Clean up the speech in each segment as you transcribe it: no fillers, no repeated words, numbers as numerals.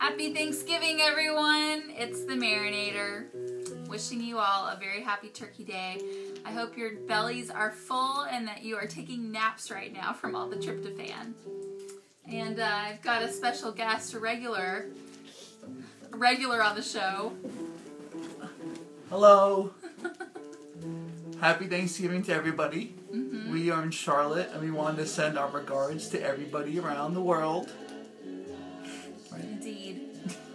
Happy Thanksgiving, everyone. It's the Marinator. Wishing you all a very happy Turkey Day. I hope your bellies are full and that you are taking naps right now from all the tryptophan. And I've got a special guest, a regular on the show. Hello. Happy Thanksgiving to everybody. We are in Charlotte and we wanted to send our regards to everybody around the world. Right. Indeed.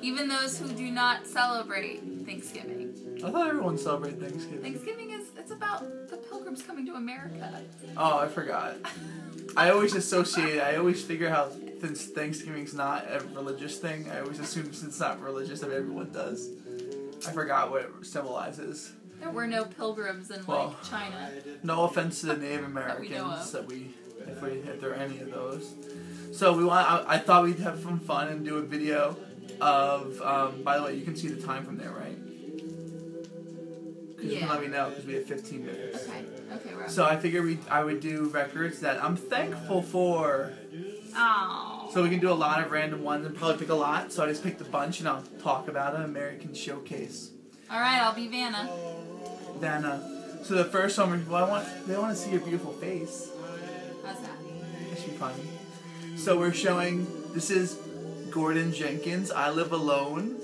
Even those who do not celebrate Thanksgiving. I thought everyone celebrated Thanksgiving. Thanksgiving it's about the pilgrims coming to America. Oh, I forgot. I always figure how since Thanksgiving's not a religious thing, I always assume since it's not religious that everyone does. I forgot what it symbolizes. There were no pilgrims in China. No offense to the Native Americans if there are any of those. So I thought we'd have some fun and do a video of. By the way, you can see the time from there, right? Because you can let me know because we have 15 minutes. Okay, we're up. So I figured I would do records that I'm thankful for. Oh. So we can do a lot of random ones and probably pick a lot. So I just picked a bunch and I'll talk about an American showcase. All right, I'll be Vanna. So the first one, they want to see your beautiful face. How's that? That should be fun. So we're showing, this is Gordon Jenkins, I Live Alone,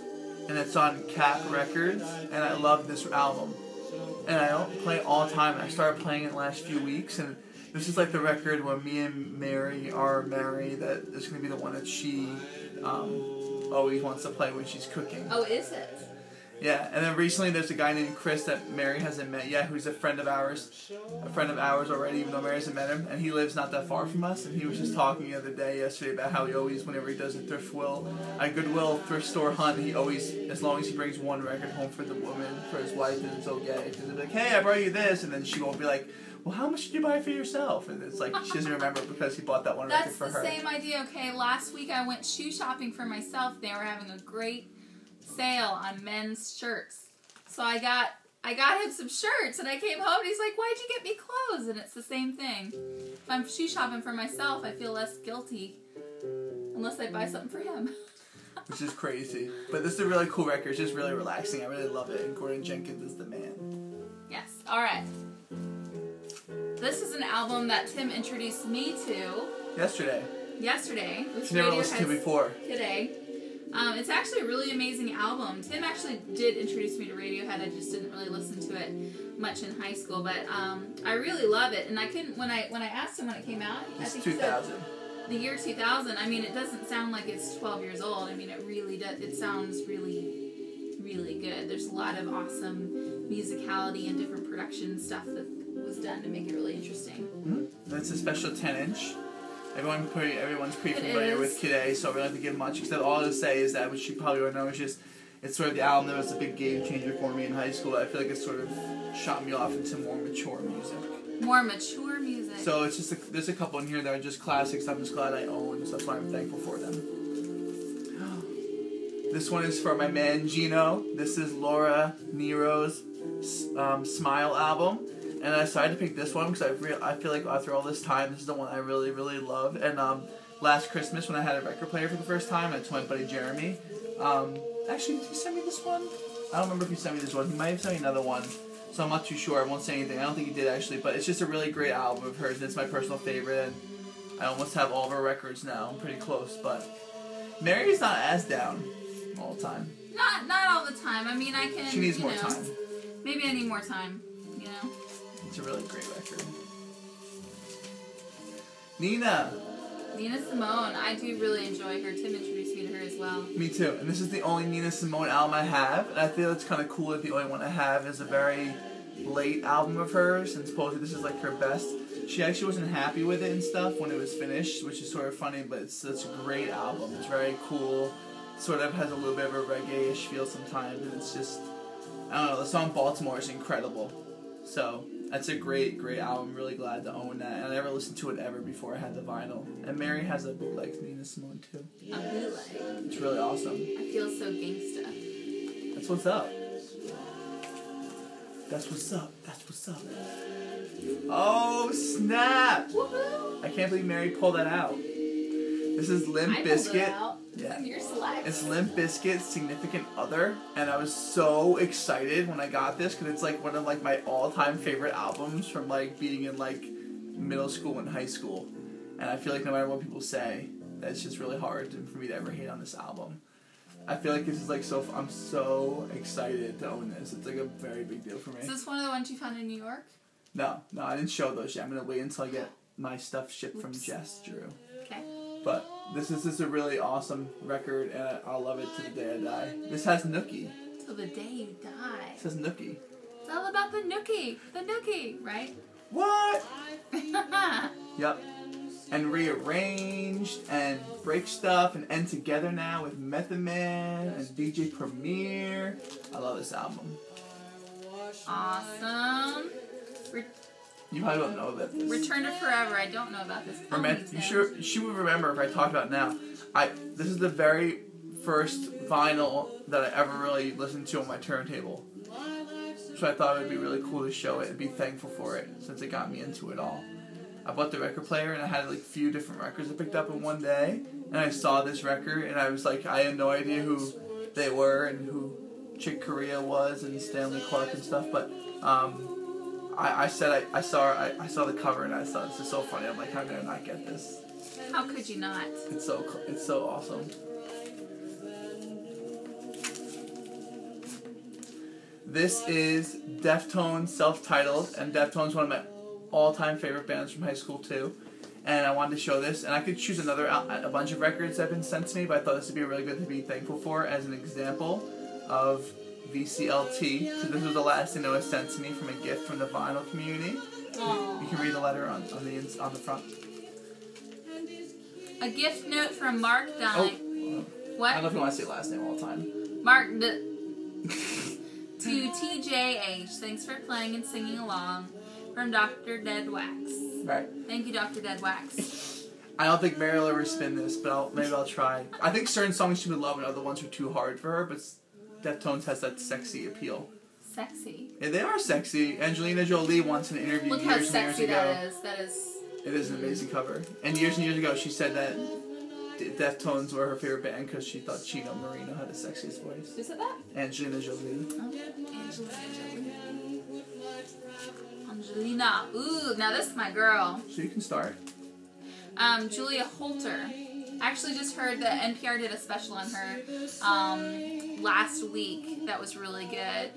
and it's on Cap Records, and I love this album. And I don't play it all the time, I started playing it the last few weeks, and this is like the record when me and Mary are married, that is going to be the one that she always wants to play when she's cooking. Oh, is it? Yeah, and then recently there's a guy named Chris that Mary hasn't met yet, who's a friend of ours already, even though Mary hasn't met him, and he lives not that far from us, and he was just talking the other day, yesterday, about how he always, whenever he does a Goodwill thrift store hunt, he always, as long as he brings one record home for the woman, for his wife, then it's okay, because he'll be like, hey, I brought you this, and then she won't be like, well, how much did you buy for yourself? And it's like, she doesn't remember because he bought that one record for her. That's the same idea. Okay, last week I went shoe shopping for myself. They were having a great sale on men's shirts. So I got him some shirts and I came home and he's like, why'd you get me clothes? And it's the same thing. If I'm shoe shopping for myself, I feel less guilty unless I buy something for him. Which is crazy. But this is a really cool record. It's just really relaxing. I really love it. And Gordon Jenkins is the man. Yes. Alright. This is an album that Tim introduced me to Yesterday. Which never listened to before. Today. It's actually a really amazing album. Tim actually did introduce me to Radiohead. I just didn't really listen to it much in high school, but I really love it. And I couldn't when I asked him when it came out. It's I think 2000. The year 2000. I mean, it doesn't sound like it's 12 years old. I mean, it really does. It sounds really, really good. There's a lot of awesome musicality and different production stuff that was done to make it really interesting. That's a special 10-inch. Everyone's pretty familiar with Today, so we don't have to give much. Except all I'll say is that, which you probably already know, is just it's sort of the album that was a big game changer for me in high school. I feel like it sort of shot me off into more mature music. More mature music. So it's just there's a couple in here that are just classics. I'm just glad I own, so that's why I'm thankful for them. This one is for my man Gino. This is Laura Nero's Smile album. And I decided to pick this one because I feel like after all this time, this is the one I really, really love. And last Christmas when I had a record player for the first time, I told my buddy Jeremy. Actually, did he send me this one? I don't remember if he sent me this one. He might have sent me another one, so I'm not too sure. I won't say anything. I don't think he did actually, but it's just a really great album of hers, and it's my personal favorite. And I almost have all of her records now. I'm pretty close, but Mary's not as down all the time. Not all the time. I mean, I can. She needs more time. Maybe I need more time. You know. It's a really great record. Nina Simone. I do really enjoy her. Tim introduced me to her as well. Me too. And this is the only Nina Simone album I have. And I feel it's kind of cool that the only one I have is a very late album of hers. And supposedly this is like her best. She actually wasn't happy with it and stuff when it was finished, which is sort of funny, but it's a great album. It's very cool. Sort of has a little bit of a reggae-ish feel sometimes. And it's just, I don't know, the song Baltimore is incredible. So that's a great, great album. Really glad to own that. And I never listened to it ever before I had the vinyl. And Mary has a bootleg Nina Simone too. A bootleg? It's really awesome. I feel so gangsta. That's what's up. That's what's up. That's what's up. Oh, snap! Woohoo! I can't believe Mary pulled that out. This is Limp I pulled it Bizkit. out. Yeah. Your select. It's Limp Bizkit's Significant Other, and I was so excited when I got this because it's like one of like my all-time favorite albums from like being in like middle school and high school. And I feel like no matter what people say, that it's just really hard for me to ever hate on this album. I feel like this is like so. I'm so excited to own this. It's like a very big deal for me. Is this one of the ones you found in New York? No, I didn't show those yet. I'm gonna wait until I get my stuff shipped from Jess Drew. Okay. But this is a really awesome record, and I'll love it to the day I die. This has Nookie. Till the day you die. It says Nookie. It's all about the Nookie. The Nookie, right? What? Yep. And Rearranged, and Break Stuff, and End Together Now with Method Man, and DJ Premier. I love this album. Awesome. You probably don't know about this. Return to Forever. I don't know about this. You would remember if I talked about it now. This is the very first vinyl that I ever really listened to on my turntable. So I thought it would be really cool to show it and be thankful for it since it got me into it all. I bought the record player and I had like a few different records I picked up in one day, and I saw this record and I was like, I had no idea who they were and who Chick Corea was and Stanley Clarke and stuff, but I saw the cover and I thought, this is so funny. I'm like, how did I not get this? How could you not? It's so awesome. This is Deftones, self-titled, and Deftones, one of my all-time favorite bands from high school too. And I wanted to show this, and I could choose a bunch of records that have been sent to me, but I thought this would be really good to be thankful for as an example of VCLT. So this was the last thing that was sent to me from a gift from the vinyl community. Aww. You can read the letter on the front. A gift note from Mark Dunn. Oh, what? I don't know if you want to say last name all the time. Mark to TJH. Thanks for playing and singing along. From Dr. Dead Wax. Right. Thank you, Dr. Dead Wax. I don't think Mary will ever spin this, but maybe I'll try. I think certain songs she would love and other ones are too hard for her, but Deftones has that sexy appeal. Sexy. Yeah, they are sexy. Angelina Jolie once in an interview Look years how and years sexy ago. that is. It is an amazing cover. And years ago, she said that Deftones were her favorite band because she thought Chino Moreno had the sexiest voice. Who said that? Angelina Jolie. Oh, Angelina Jolie. Angelina. Ooh, now this is my girl. So you can start. Julia Holter. Actually just heard that NPR did a special on her last week that was really good.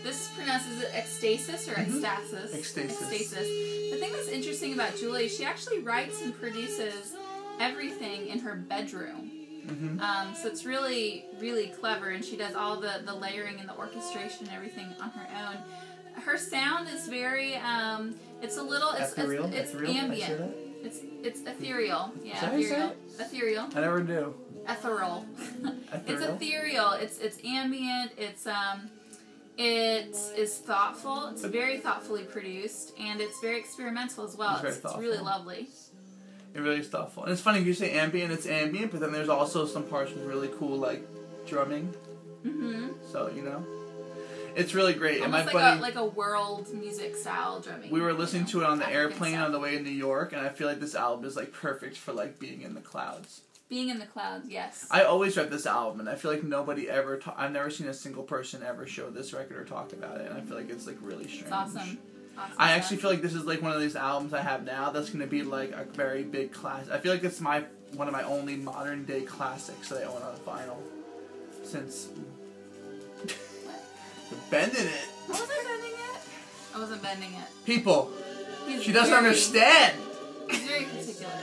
This is pronounced, is it ecstasis or ecstasis? Ecstasis. The thing that's interesting about Julia, she actually writes and produces everything in her bedroom. So it's really, really clever, and she does all the layering and the orchestration and everything on her own. Her sound is very, it's a little, it's ambient. It's ethereal. Yeah, ethereal. I never knew. Ethereal. It's ethereal. It's ambient. It is thoughtful. It's very thoughtfully produced, and it's very experimental as well. It's really lovely. It really is thoughtful. And it's funny, you say ambient, it's ambient, but then there's also some parts with really cool, like, drumming. So, you know. It's really great. Almost and my buddy, like a world music style drumming. We were listening to it on the airplane on the way to New York, and I feel like this album is, like, perfect for, like, being in the clouds. Being in the clouds, yes. I always read this album, and I feel like nobody ever... I've never seen a single person ever show this record or talk about it, and I feel like it's, like, really strange. It's awesome. I actually feel like this is like one of these albums I have now that's going to be like a very big classic. I feel like it's one of my only modern day classics that I own on vinyl. Since you're bending it. I wasn't bending it. I wasn't bending it. People, she doesn't understand. He's very particular.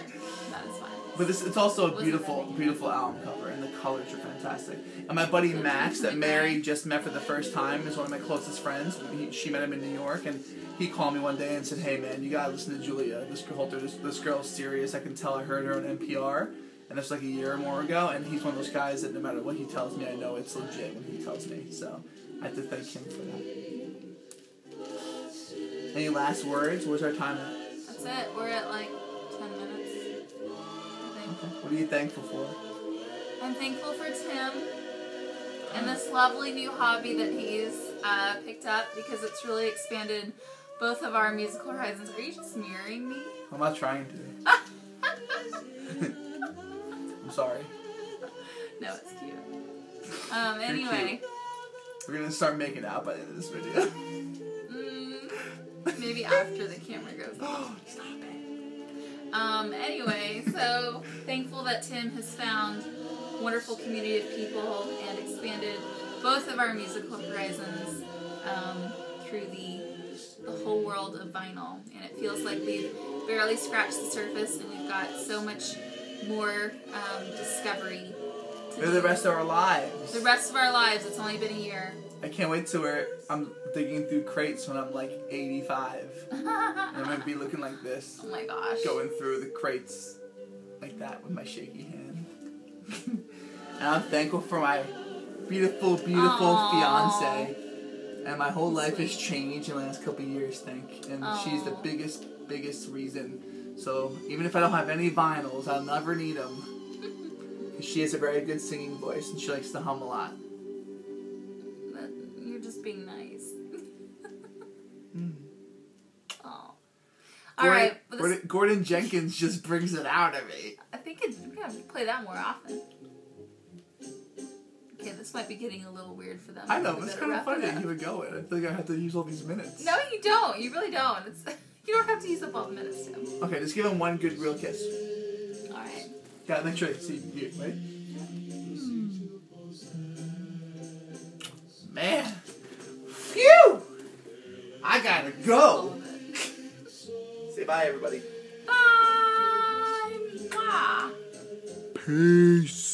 That is fine. But it's also a beautiful album cover, and the colors are fantastic. And my buddy Max, that Mary just met for the first time, is one of my closest friends. She met him in New York, and he called me one day and said, "Hey man, you gotta listen to Julia. This girl's serious. I can tell. I heard her on NPR, and this was like a year or more ago. And he's one of those guys that no matter what he tells me, I know it's legit when he tells me. So I have to thank him for that. Any last words? Where's our time at? That's it. We're at like 10 minutes. I think. Okay. What are you thankful for? I'm thankful for Tim and this lovely new hobby that he's picked up because it's really expanded both of our musical horizons. Are you just mirroring me? I'm not trying to. I'm sorry. No, it's cute. Anyway. We're gonna start making out by the end of this video. Maybe after the camera goes off. Stop it. Anyway, so thankful that Tim has found a wonderful community of people and expanded both of our musical horizons through the whole world of vinyl. And it feels like we've barely scratched the surface and we've got so much more discovery. For the rest of our lives. The rest of our lives. It's only been a year. I can't wait till I'm digging through crates when I'm like 85. And I'm going to be looking like this. Oh my gosh. Going through the crates like that with my shaky hand. And I'm thankful for my beautiful, beautiful fiance. And my whole life has changed in the last couple of years, And she's the biggest reason. So even if I don't have any vinyls, I'll never need them. She has a very good singing voice and she likes to hum a lot. You're just being nice. Oh. Alright. Gordon Jenkins just brings it out of me. I think we have to play that more often. Okay, this might be getting a little weird for them. I know, but it's kind of funny that you would go in. I feel like I have to use all these minutes. No, you don't. You really don't. You don't have to use up all the minutes, Tim. Okay, just give him one good real kiss. Alright. Yeah, make sure they see you, right? Man. Phew! I gotta go. Say bye, everybody. Bye. Mwah. Peace.